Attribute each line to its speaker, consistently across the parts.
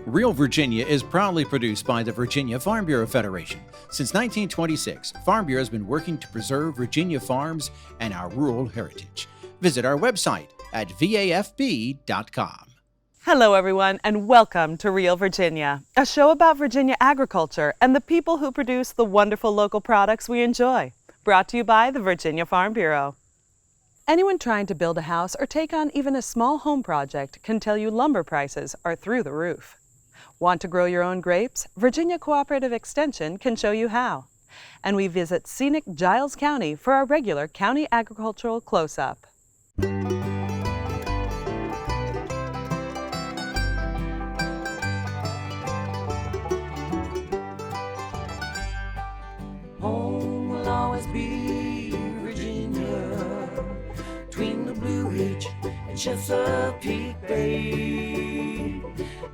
Speaker 1: Real Virginia is proudly produced by the Virginia Farm Bureau Federation. Since 1926, Farm Bureau has been working to preserve Virginia farms and our rural heritage. Visit our website at vafb.com.
Speaker 2: Hello, everyone, and welcome to Real Virginia, a show about Virginia agriculture and the people who produce the wonderful local products we enjoy. Brought to you by the Virginia Farm Bureau. Anyone trying to build a house or take on even a small home project can tell you lumber prices are through the roof. Want to grow your own grapes? Virginia Cooperative Extension can show you how. And we visit scenic Giles County for our regular county agricultural close-up.
Speaker 3: Home will always be Virginia, between the Blue Ridge and Chesapeake Bay,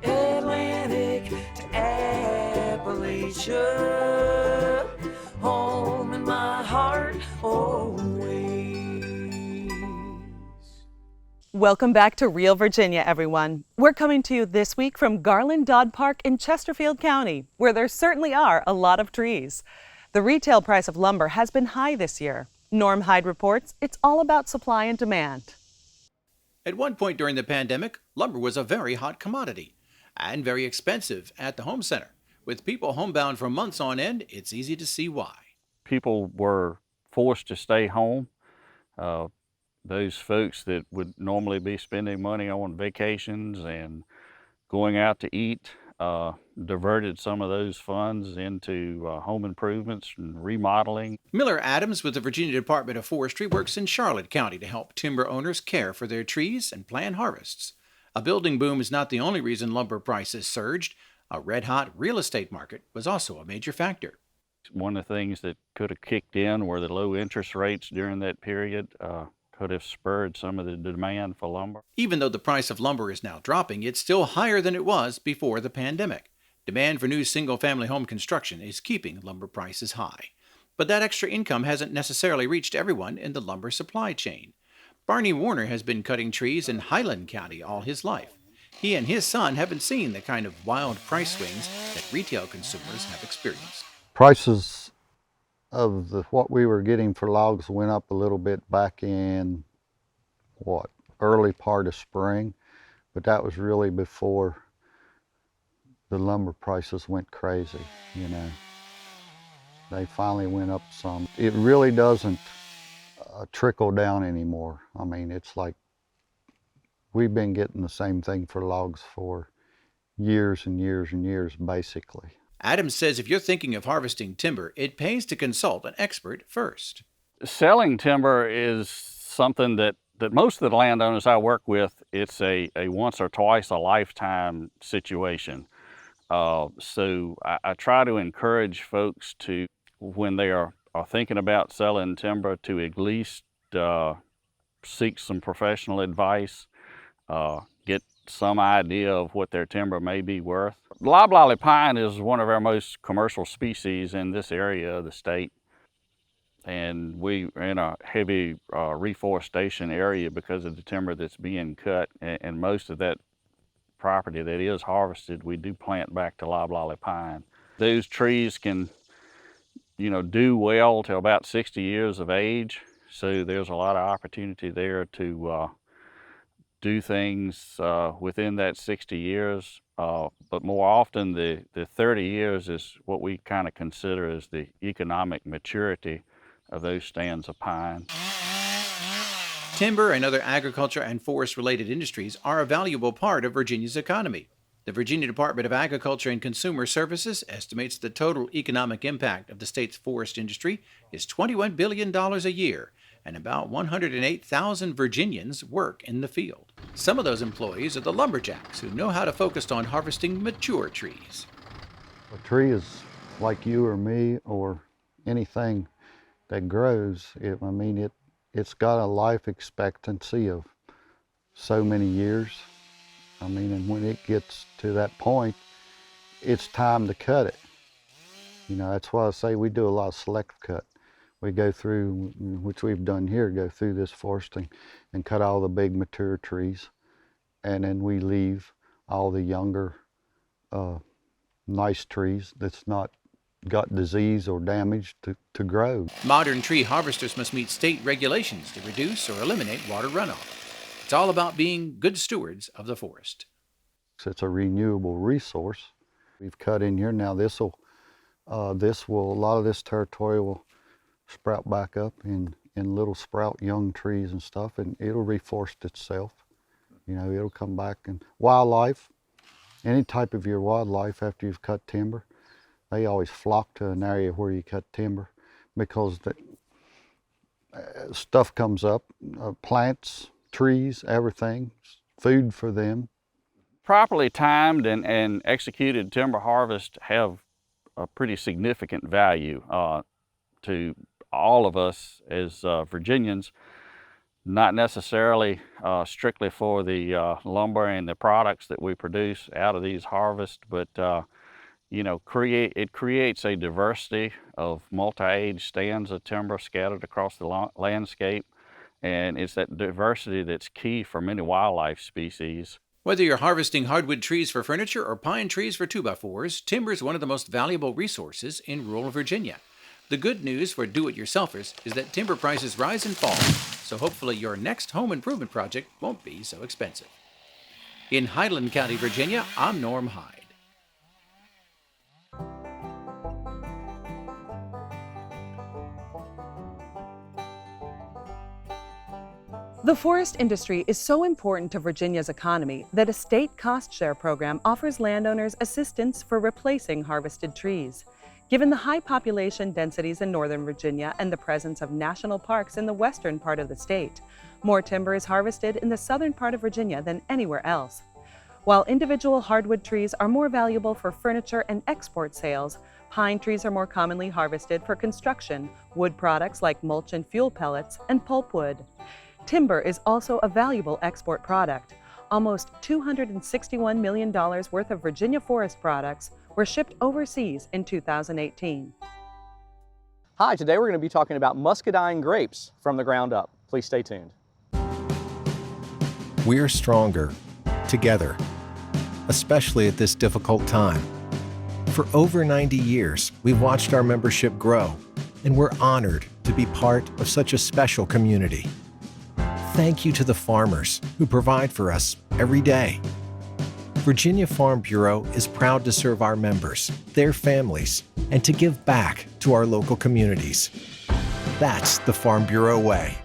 Speaker 3: Atlantic to Appalachia, home in my heart always.
Speaker 2: Welcome back to Real Virginia, everyone. We're coming to you this week from Garland Dodd Park in Chesterfield County, where there certainly are a lot of trees. The retail price of lumber has been high this year. Norm Hyde reports it's all about supply and demand.
Speaker 1: At one point during the pandemic, lumber was a very hot commodity and very expensive at the home center. With people homebound for months on end, it's easy to see why.
Speaker 4: People were forced to stay home. Those folks that would normally be spending money on vacations and going out to eat diverted some of those funds into home improvements and remodeling.
Speaker 1: Miller Adams with the Virginia Department of Forestry works in Charlotte County to help timber owners care for their trees and plan harvests. A building boom is not the only reason lumber prices surged. A red-hot real estate market was also a major factor.
Speaker 4: One of the things that could have kicked in were the low interest rates during that period. Could have spurred some of the demand for lumber.
Speaker 1: Even though the price of lumber is now dropping, it's still higher than it was before the pandemic. Demand for new single-family home construction is keeping lumber prices high. But that extra income hasn't necessarily reached everyone in the lumber supply chain. Barney Warner has been cutting trees in Highland County all his life. He and his son haven't seen the kind of wild price swings that retail consumers have experienced.
Speaker 5: Prices of what we were getting for logs went up a little bit back in, early part of spring, but that was really before the lumber prices went crazy, you know. They finally went up some. It really doesn't trickle down anymore. I mean, it's like we've been getting the same thing for logs for years and years and years, basically.
Speaker 1: Adams says if you're thinking of harvesting timber, it pays to consult an expert first.
Speaker 4: Selling timber is something that most of the landowners I work with, it's a once or twice a lifetime situation. So I try to encourage folks to, when they are thinking about selling timber, to at least seek some professional advice, get some idea of what their timber may be worth. Loblolly pine is one of our most commercial species in this area of the state. And we're in a heavy reforestation area because of the timber that's being cut. And most of that property that is harvested, we do plant back to loblolly pine. Those trees can, do well till about 60 years of age. So there's a lot of opportunity there to do things within that 60 years. But more often, the 30 years is what we kind of consider as the economic maturity of those stands of pine.
Speaker 1: Timber and other agriculture and forest-related industries are a valuable part of Virginia's economy. The Virginia Department of Agriculture and Consumer Services estimates the total economic impact of the state's forest industry is $21 billion a year, and about 108,000 Virginians work in the field. Some of those employees are the lumberjacks who know how to focus on harvesting mature trees.
Speaker 5: A tree is like you or me or anything that grows. It's got a life expectancy of so many years. And when it gets to that point, it's time to cut it. That's why I say we do a lot of select cut. We go through, which we've done here, go through this foresting and cut all the big mature trees. And then we leave all the younger nice trees that's not got disease or damage to grow.
Speaker 1: Modern tree harvesters must meet state regulations to reduce or eliminate water runoff. It's all about being good stewards of the forest.
Speaker 5: It's a renewable resource. We've cut in here now. A lot of this territory will sprout back up in little sprout young trees and stuff, and it'll reforest itself. You know, it'll come back. And wildlife, any type of your wildlife after you've cut timber, they always flock to an area where you cut timber because stuff comes up, plants, trees, everything, food for them.
Speaker 4: Properly timed and executed timber harvest have a pretty significant value to all of us as Virginians, not necessarily strictly for the lumber and the products that we produce out of these harvests, but you know, it creates a diversity of multi-age stands of timber scattered across the landscape, and it's that diversity that's key for many wildlife species.
Speaker 1: Whether you're harvesting hardwood trees for furniture or pine trees for 2x4s, timber is one of the most valuable resources in rural Virginia. The good news for do-it-yourselfers is that timber prices rise and fall, so hopefully your next home improvement project won't be so expensive. In Highland County, Virginia, I'm Norm Hyde.
Speaker 2: The forest industry is so important to Virginia's economy that a state cost share program offers landowners assistance for replacing harvested trees. Given the high population densities in northern Virginia and the presence of national parks in the western part of the state, more timber is harvested in the southern part of Virginia than anywhere else. While individual hardwood trees are more valuable for furniture and export sales, pine trees are more commonly harvested for construction, wood products like mulch and fuel pellets, and pulpwood. Timber is also a valuable export product. Almost $261 million worth of Virginia forest products were shipped overseas in 2018.
Speaker 6: Hi, today we're going to be talking about muscadine grapes from the ground up. Please stay tuned.
Speaker 7: We're stronger together, especially at this difficult time. For over 90 years, we've watched our membership grow, and we're honored to be part of such a special community. Thank you to the farmers who provide for us every day. Virginia Farm Bureau is proud to serve our members, their families, and to give back to our local communities. That's the Farm Bureau way.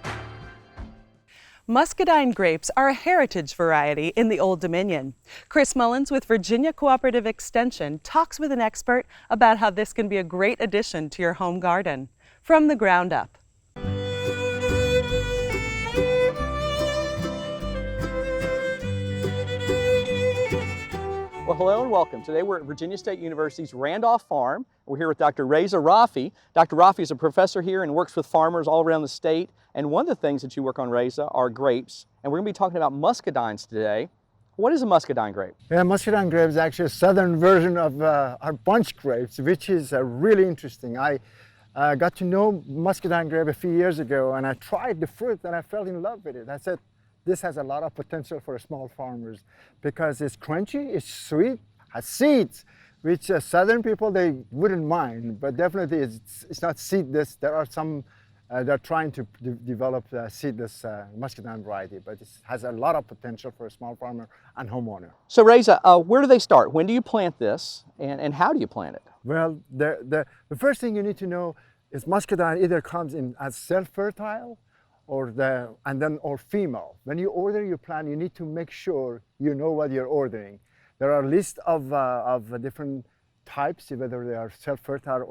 Speaker 2: Muscadine grapes are a heritage variety in the Old Dominion. Chris Mullins with Virginia Cooperative Extension talks with an expert about how this can be a great addition to your home garden. From the ground up.
Speaker 6: Well, hello and welcome. Today we're at Virginia State University's Randolph Farm. We're here with Dr. Reza Rafi. Dr. Rafi is a professor here and works with farmers all around the state. And one of the things that you work on, Reza, are grapes. And we're going to be talking about muscadines today. What is a muscadine grape?
Speaker 8: Yeah, muscadine grape is actually a southern version of our bunch grapes, which is really interesting. I got to know muscadine grape a few years ago, and I tried the fruit and I fell in love with it. I said, this has a lot of potential for small farmers because it's crunchy, it's sweet, has seeds, which southern people, they wouldn't mind, but definitely it's not seedless. There are some they're trying to develop a seedless muscadine variety, but it has a lot of potential for a small farmer and homeowner.
Speaker 6: So Reza, where do they start? When do you plant this, and how do you plant it?
Speaker 8: Well, the first thing you need to know is muscadine either comes in as self-fertile or female. When you order your plant, you need to make sure you know what you're ordering. There are a list of different types, whether they are self-fertile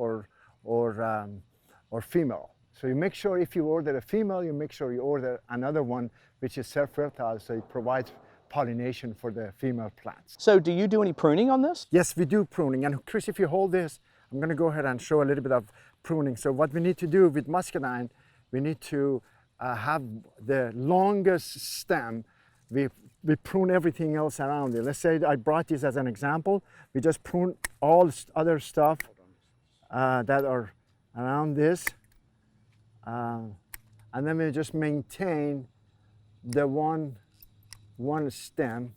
Speaker 8: or female. So you make sure if you order a female, you make sure you order another one which is self-fertile, so it provides pollination for the female plants.
Speaker 6: So do you do any pruning on this?
Speaker 8: Yes, we do pruning. And Chris, if you hold this, I'm going to go ahead and show a little bit of pruning. So what we need to do with muscadine, we need to have the longest stem. We prune everything else around it. Let's say I brought this as an example. We just prune all other stuff that are around this. And then we just maintain the one stem.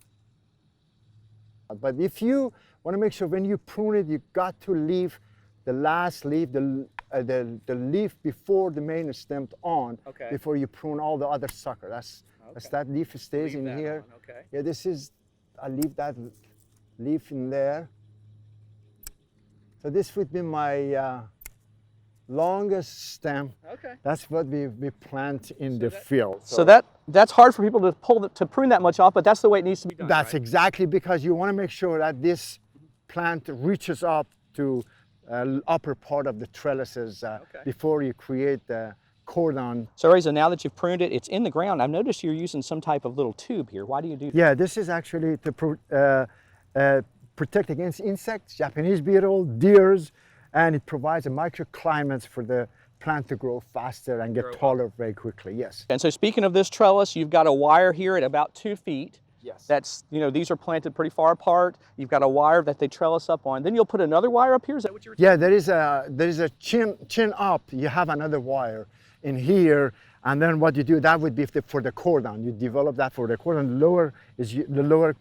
Speaker 8: But if you want to make sure when you prune it, you got to leave the last leaf, the leaf before the main is stamped on,
Speaker 6: Okay.
Speaker 8: before you prune all the other sucker. That's that leaf stays
Speaker 6: Leave
Speaker 8: in
Speaker 6: that
Speaker 8: here.
Speaker 6: one, okay.
Speaker 8: Yeah, this is, I leave that leaf in there. So this would be my longest stem.
Speaker 6: Okay.
Speaker 8: That's what we plant in the field.
Speaker 6: So that's hard for people to prune that much off, but that's the way it needs to be done.
Speaker 8: That's
Speaker 6: right?
Speaker 8: exactly, because you want to make sure that this plant reaches up to upper part of the trellises before you create the cordon.
Speaker 6: So Reza, now that you've pruned it, it's in the ground. I've noticed you're using some type of little tube here. Why do you do that?
Speaker 8: Yeah, this is actually to protect against insects, Japanese beetle, deers, and it provides a microclimate for the plant to grow faster and get taller very quickly, yes.
Speaker 6: And so speaking of this trellis, you've got a wire here at about 2 feet.
Speaker 8: Yes.
Speaker 6: That's, these are planted pretty far apart. You've got a wire that they trellis up on. Then you'll put another wire up here, is that what you're
Speaker 8: Yeah, there is a chin up, you have another wire in here, and then what you do, that would be for the cordon. You develop that for the cordon. The lower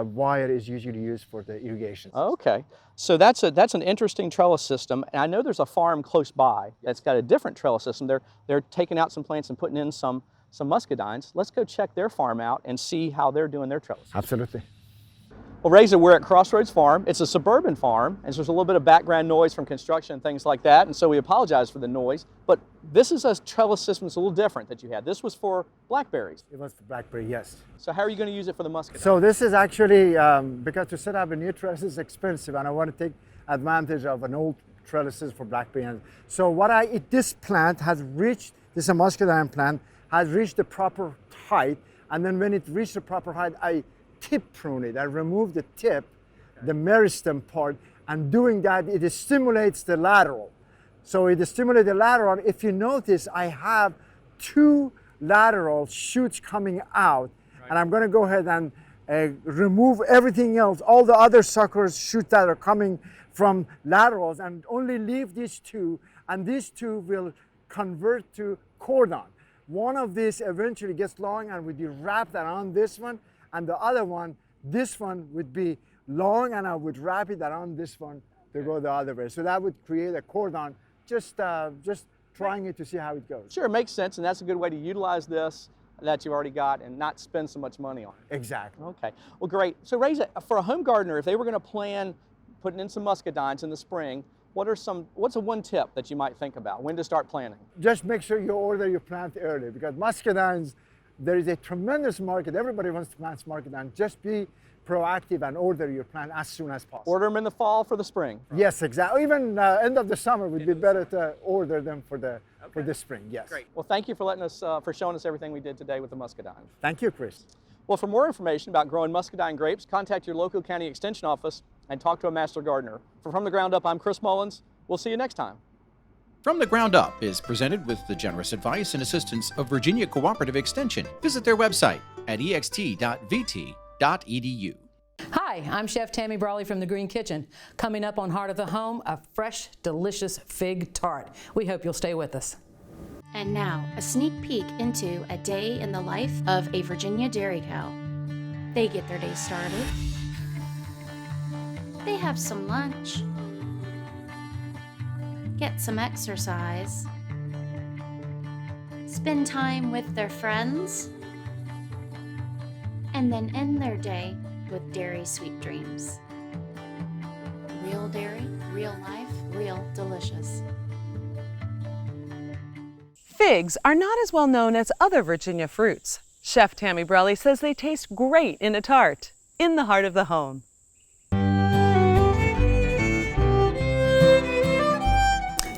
Speaker 8: wire is usually used for the irrigation.
Speaker 6: Okay, so that's an interesting trellis system, and I know there's a farm close by that's got a different trellis system. They're taking out some plants and putting in some muscadines. Let's go check their farm out and see how they're doing their trellis.
Speaker 8: Absolutely.
Speaker 6: Well, Reza, we're at Crossroads Farm. It's a suburban farm, and so there's a little bit of background noise from construction and things like that, and so we apologize for the noise. But this is a trellis system that's a little different that you had. This was for blackberries.
Speaker 8: It was for blackberry, yes.
Speaker 6: So how are you going to use it for the muscadine?
Speaker 8: So this is actually, because to set up a new trellis is expensive, and I want to take advantage of an old trellises for blackberry. So this plant has reached, this is a muscadine plant, has reached the proper height, and then when it reached the proper height, I tip prune it. I remove the tip, the meristem part, and doing that, it stimulates the lateral. So it stimulates the lateral. If you notice, I have 2 lateral shoots coming out, and I'm going to go ahead and remove everything else, all the other suckers, shoots that are coming from laterals, and only leave these 2, and these 2 will convert to cordon. One of these eventually gets long and would be wrapped around this one, and the other one, this one would be long, and I would wrap it around this one to go the other way. So that would create a cordon, just trying it to see how it goes.
Speaker 6: Sure, it makes sense, and that's a good way to utilize this that you already got and not spend so much money on it.
Speaker 8: Exactly.
Speaker 6: Okay, well great. So Reza, for a home gardener, if they were going to plan putting in some muscadines in the spring, what's one tip that you might think about when to start planting?
Speaker 8: Just make sure you order your plant early, because muscadines, there is a tremendous market. Everybody wants to plant muscadine. Just be proactive and order your plant as soon as possible.
Speaker 6: Order them in the fall for the spring.
Speaker 8: Yes, exactly. Even end of the summer would be better to order them for the spring. Yes.
Speaker 6: Great. Well, thank you for letting us for showing us everything we did today with the muscadine.
Speaker 8: Thank you, Chris.
Speaker 6: Well, for more information about growing muscadine grapes, contact your local county extension office and talk to a master gardener. From the Ground Up, I'm Chris Mullins. We'll see you next time.
Speaker 1: From the Ground Up is presented with the generous advice and assistance of Virginia Cooperative Extension. Visit their website at ext.vt.edu.
Speaker 9: Hi, I'm Chef Tammy Brawley from the Green Kitchen. Coming up on Heart of the Home, a fresh, delicious fig tart. We hope you'll stay with us.
Speaker 10: And now, a sneak peek into a day in the life of a Virginia dairy cow. They get their day started. They have some lunch. Get some exercise. Spend time with their friends. And then end their day with dairy sweet dreams. Real dairy, real life, real delicious.
Speaker 2: Figs are not as well known as other Virginia fruits. Chef Tammy Brawley says they taste great in a tart, in the heart of the home.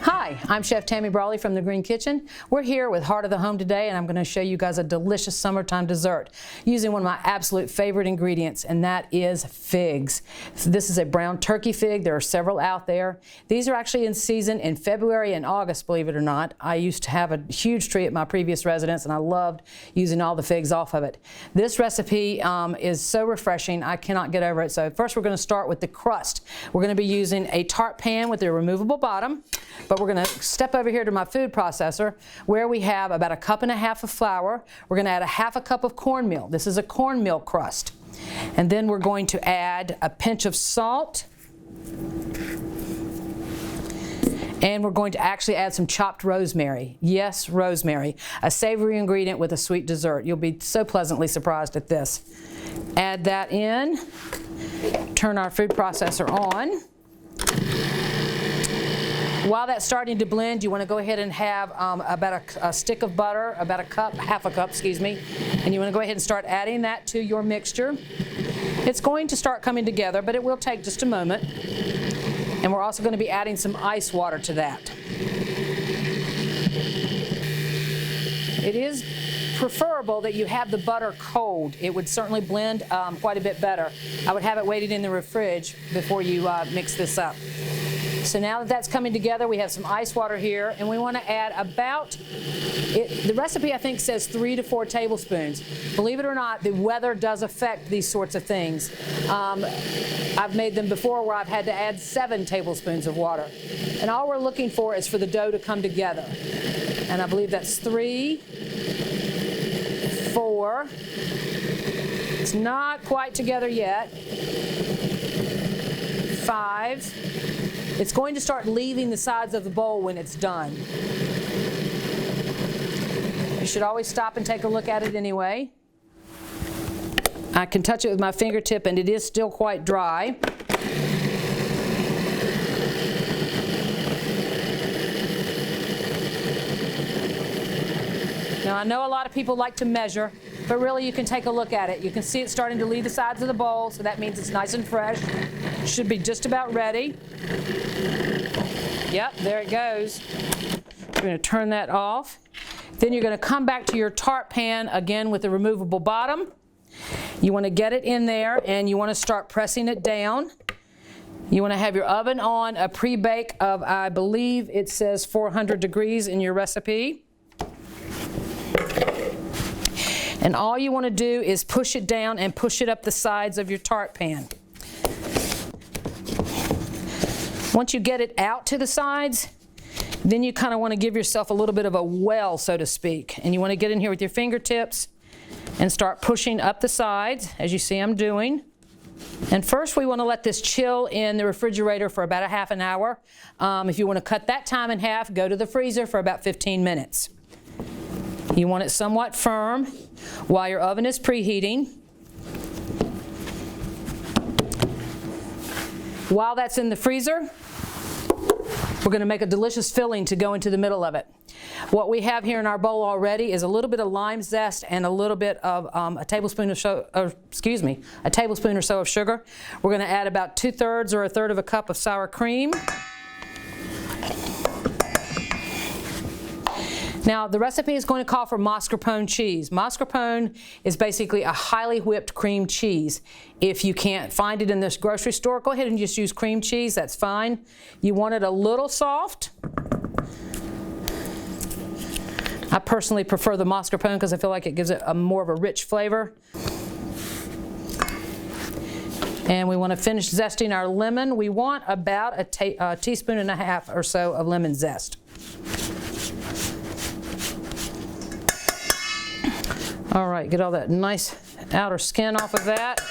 Speaker 9: Hi, I'm Chef Tammy Brawley from the Green Kitchen. We're here with Heart of the Home today, and I'm going to show you guys a delicious summertime dessert using one of my absolute favorite ingredients, and that is figs. This is a brown turkey fig. There are several out there. These are actually in season in February and August, believe it or not. I used to have a huge tree at my previous residence, and I loved using all the figs off of it. This recipe is so refreshing, I cannot get over it. So first we're going to start with the crust. We're going to be using a tart pan with a removable bottom. but we're going to step over here to my food processor where we have about 1.5 cups of flour. We're going to add 1/2 cup of cornmeal. This is a cornmeal crust. And then we're going to add a pinch of salt. And we're going to actually add some chopped rosemary. Yes, rosemary, a savory ingredient with a sweet dessert. You'll be so pleasantly surprised at this. Add that in, turn our food processor on. While that's starting to blend, you want to go ahead and have about a stick of butter, about 1/2 cup, excuse me, and you want to go ahead and start adding that to your mixture. It's going to start coming together, but it will take just a moment. And we're also going to be adding some ice water to that. It is preferable that you have the butter cold. It would certainly blend quite a bit better. I would have it waited in the fridge before you mix this up. So now that that's coming together, we have some ice water here, and we want to add about, the recipe I think says 3 to 4 tablespoons. Believe it or not, the weather does affect these sorts of things. I've made them before where I've had to add 7 tablespoons of water. And all we're looking for is for the dough to come together. And I believe that's 3, 4. It's not quite together yet. 5. It's going to start leaving the sides of the bowl when it's done. You should always stop and take a look at it anyway. I can touch it with my fingertip and it is still quite dry. Now I know a lot of people like to measure, but really you can take a look at it. You can see it starting to leave the sides of the bowl, so that means it's nice and fresh. Should be just about ready. Yep, there it goes. We're going to turn that off. Then you're going to come back to your tart pan again with the removable bottom. You want to get it in there and you want to start pressing it down. You want to have your oven on a pre-bake of, I believe it says 400 degrees in your recipe. And all you want to do is push it down and push it up the sides of your tart pan. Once you get it out to the sides, then you kind of want to give yourself a little bit of a well, so to speak. And you want to get in here with your fingertips and start pushing up the sides, as you see I'm doing. And first we want to let this chill in the refrigerator for about 1/2 hour. If you want to cut that time in half, go to the freezer for about 15 minutes. You want it somewhat firm while your oven is preheating. While that's in the freezer, we're going to make a delicious filling to go into the middle of it. What we have here in our bowl already is a little bit of lime zest and a little bit of a tablespoon or so of sugar. We're going to add about 2/3 or 1/3 of a cup of sour cream. Now, the recipe is going to call for mascarpone cheese. Mascarpone is basically a highly whipped cream cheese. If you can't find it in this grocery store, go ahead and just use cream cheese. That's fine. You want it a little soft. I personally prefer the mascarpone because I feel like it gives it more of a rich flavor. And we want to finish zesting our lemon. We want about a teaspoon and a half or so of lemon zest. All right, get all that nice outer skin off of that.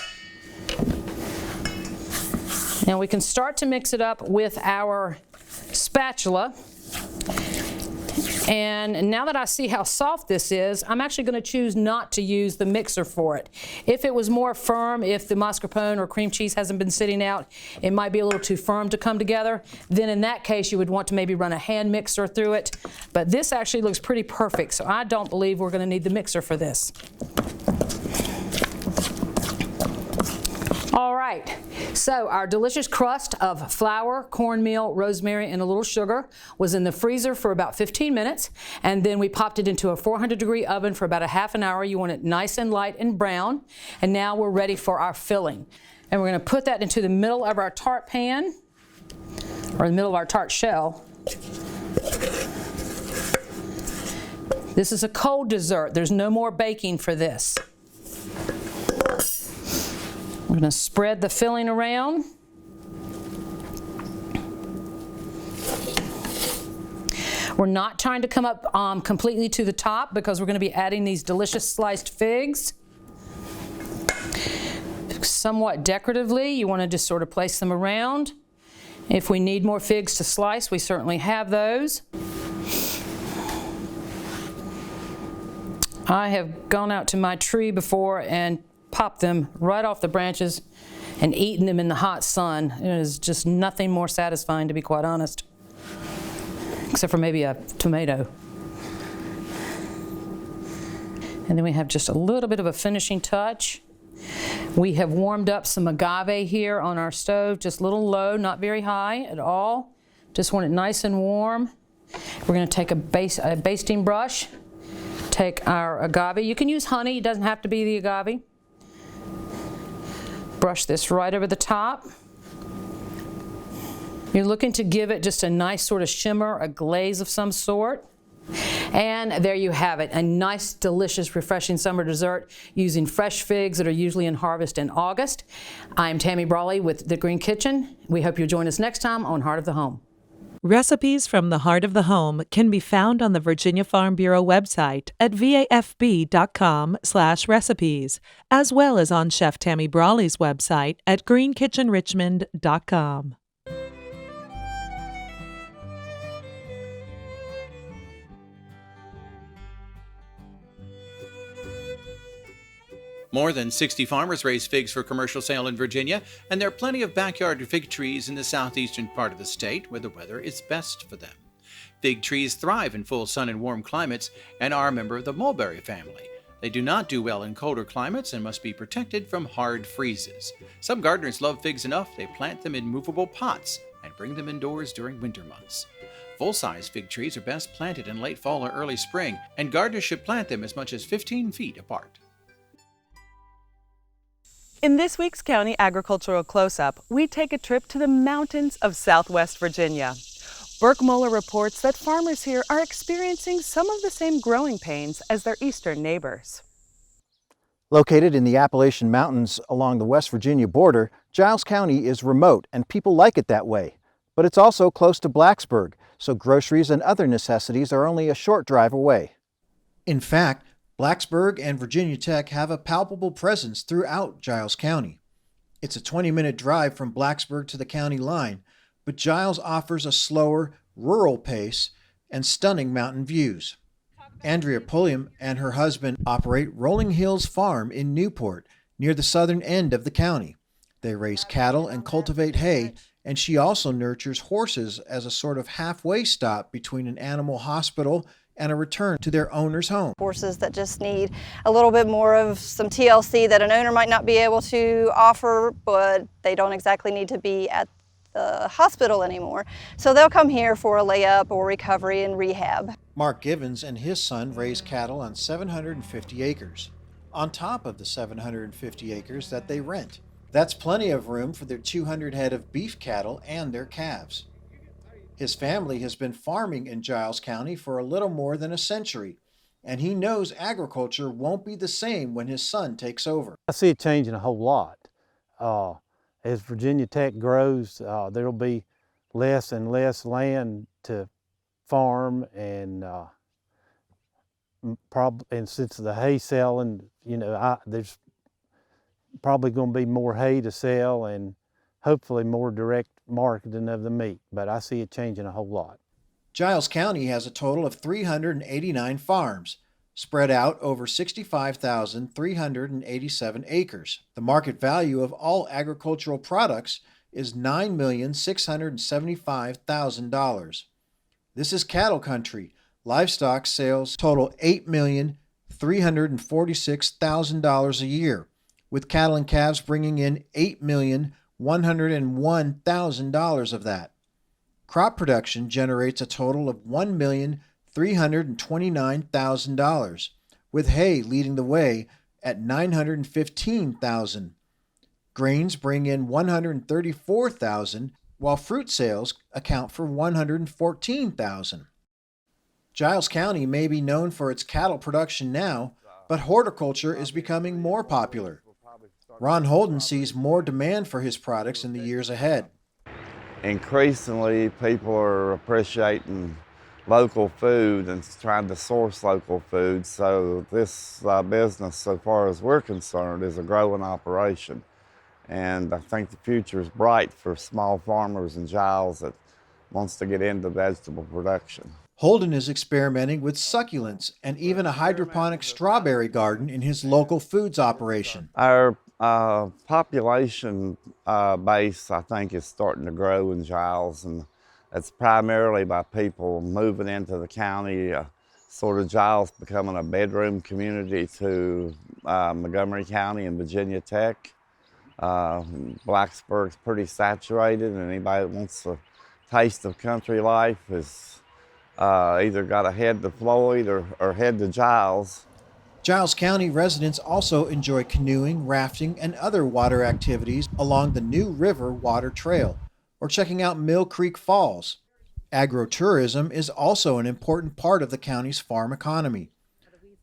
Speaker 9: Now we can start to mix it up with our spatula. And now that I see how soft this is, I'm actually going to choose not to use the mixer for it. If it was more firm, if the mascarpone or cream cheese hasn't been sitting out, it might be a little too firm to come together. Then in that case, you would want to maybe run a hand mixer through it. But this actually looks pretty perfect, so I don't believe we're going to need the mixer for this. All right, so our delicious crust of flour, cornmeal, rosemary, and a little sugar was in the freezer for about 15 minutes, and then we popped it into a 400-degree oven for about 1/2 hour. You want it nice and light and brown, and now we're ready for our filling. And we're going to put that into the middle of our tart pan, or the middle of our tart shell. This is a cold dessert. There's no more baking for this. We're going to spread the filling around. We're not trying to come up completely to the top because we're going to be adding these delicious sliced figs. Somewhat decoratively, you want to just sort of place them around. If we need more figs to slice, we certainly have those. I have gone out to my tree before and popped them right off the branches and eaten them in the hot sun. It is just nothing more satisfying, to be quite honest, except for maybe a tomato. And then we have just a little bit of a finishing touch. We have warmed up some agave here on our stove, just a little low, not very high at all. Just want it nice and warm. We're going to take a basting brush, take our agave. You can use honey, it doesn't have to be the agave. Brush this right over the top. You're looking to give it just a nice sort of shimmer, a glaze of some sort. And there you have it, a nice, delicious, refreshing summer dessert using fresh figs that are usually in harvest in August. I'm Tammy Brawley with The Green Kitchen. We hope you'll join us next time on Heart of the Home.
Speaker 2: Recipes from the Heart of the Home can be found on the Virginia Farm Bureau website at vafb.com/recipes, as well as on Chef Tammy Brawley's website at greenkitchenrichmond.com.
Speaker 1: More than 60 farmers raise figs for commercial sale in Virginia, and there are plenty of backyard fig trees in the southeastern part of the state where the weather is best for them. Fig trees thrive in full sun and warm climates and are a member of the mulberry family. They do not do well in colder climates and must be protected from hard freezes. Some gardeners love figs enough they plant them in movable pots and bring them indoors during winter months. Full-size fig trees are best planted in late fall or early spring, and gardeners should plant them as much as 15 feet apart.
Speaker 2: In this week's County Agricultural Close-Up, we take a trip to the mountains of Southwest Virginia. Burke Moeller reports that farmers here are experiencing some of the same growing pains as their eastern neighbors.
Speaker 11: Located in the Appalachian Mountains along the West Virginia border, Giles County is remote and people like it that way. But it's also close to Blacksburg, so groceries and other necessities are only a short drive away. In fact, Blacksburg and Virginia Tech have a palpable presence throughout Giles County. It's a 20-minute drive from Blacksburg to the county line, but Giles offers a slower, rural pace and stunning mountain views. Andrea Pulliam and her husband operate Rolling Hills Farm in Newport, near the southern end of the county. They raise cattle and cultivate hay, and she also nurtures horses as a sort of halfway stop between an animal hospital and a return to their owner's home.
Speaker 12: Horses that just need a little bit more of some TLC that an owner might not be able to offer, but they don't exactly need to be at the hospital anymore. So they'll come here for a layup or recovery and rehab.
Speaker 11: Mark Givens and his son raise cattle on 750 acres, on top of the 750 acres that they rent. That's plenty of room for their 200 head of beef cattle and their calves. His family has been farming in Giles County for a little more than a century, and he knows agriculture won't be the same when his son takes over.
Speaker 13: I see it changing a whole lot. As Virginia Tech grows, there'll be less and less land to farm, and since the hay selling, there's probably going to be more hay to sell and hopefully more direct marketing of the meat, but I see it changing a whole lot.
Speaker 11: Giles County has a total of 389 farms, spread out over 65,387 acres. The market value of all agricultural products is $9,675,000. This is cattle country. Livestock sales total $8,346,000 a year, with cattle and calves bringing in $8,101,000 of that. Crop production generates a total of $1,329,000, with hay leading the way at $915,000. Grains bring in $134,000, while fruit sales account for $114,000. Giles County may be known for its cattle production now, but horticulture is becoming more popular. Ron Holden sees more demand for his products in the years ahead.
Speaker 14: Increasingly, people are appreciating local food and trying to source local food. So this business, so far as we're concerned, is a growing operation. And I think the future is bright for small farmers in Giles that wants to get into vegetable production.
Speaker 11: Holden is experimenting with succulents and even a hydroponic strawberry garden in his local foods operation.
Speaker 14: Our population base, I think, is starting to grow in Giles, and it's primarily by people moving into the county, sort of Giles becoming a bedroom community to Montgomery County and Virginia Tech. Blacksburg's pretty saturated, and anybody that wants a taste of country life has either got to head to Floyd or head to Giles.
Speaker 11: Giles County residents also enjoy canoeing, rafting, and other water activities along the New River Water Trail, or checking out Mill Creek Falls. Agro-tourism is also an important part of the county's farm economy.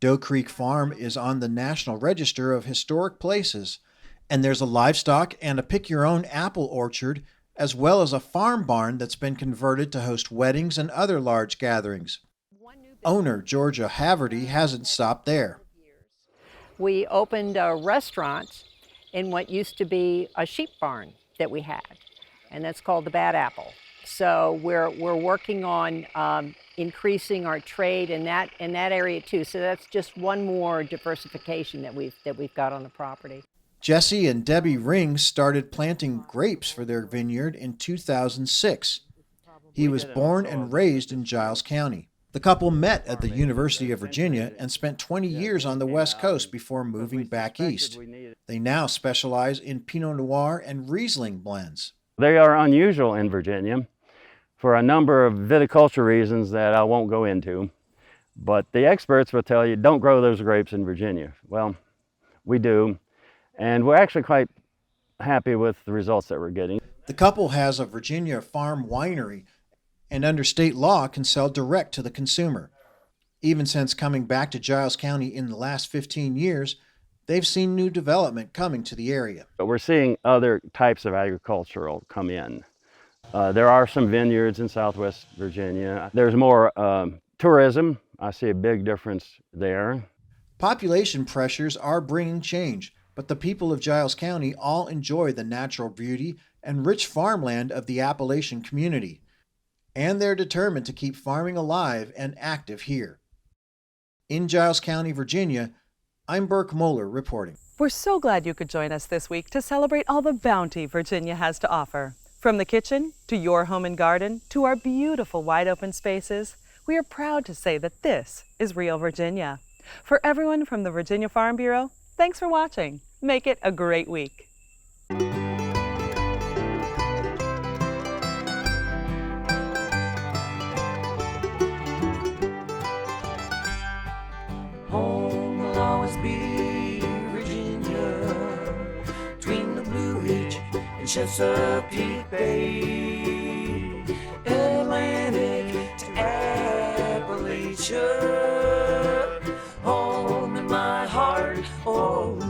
Speaker 11: Doe Creek Farm is on the National Register of Historic Places, and there's a livestock and a pick-your-own apple orchard, as well as a farm barn that's been converted to host weddings and other large gatherings. Owner Georgia Haverty hasn't stopped there.
Speaker 15: We opened a restaurant in what used to be a sheep barn that we had, and that's called the Bad Apple. So we're working on increasing our trade in that area too. So that's just one more diversification that we've got on the property.
Speaker 11: Jesse and Debbie Rings started planting grapes for their vineyard in 2006. He was born and raised in Giles County. The couple met at the University of Virginia and spent 20 years on the West Coast before moving back east. They now specialize in Pinot Noir and Riesling blends.
Speaker 16: They are unusual in Virginia for a number of viticulture reasons that I won't go into. But the experts will tell you, don't grow those grapes in Virginia. Well, we do. And we're actually quite happy with the results that we're getting.
Speaker 11: The couple has a Virginia farm winery and under state law can sell direct to the consumer. Even since coming back to Giles County in the last 15 years, they've seen new development coming to the area.
Speaker 16: But we're seeing other types of agricultural come in. There are some vineyards in Southwest Virginia. There's more tourism. I see a big difference there.
Speaker 11: Population pressures are bringing change, but the people of Giles County all enjoy the natural beauty and rich farmland of the Appalachian community. And they're determined to keep farming alive and active here. In Giles County, Virginia, I'm Burke Moeller reporting.
Speaker 2: We're so glad you could join us this week to celebrate all the bounty Virginia has to offer. From the kitchen, to your home and garden, to our beautiful wide open spaces, we are proud to say that this is Real Virginia. For everyone from the Virginia Farm Bureau, thanks for watching. Make it a great week.
Speaker 3: Home will always be Virginia, between the Blue Ridge and Chesapeake Bay, Atlantic to Appalachia. Home in my heart, oh.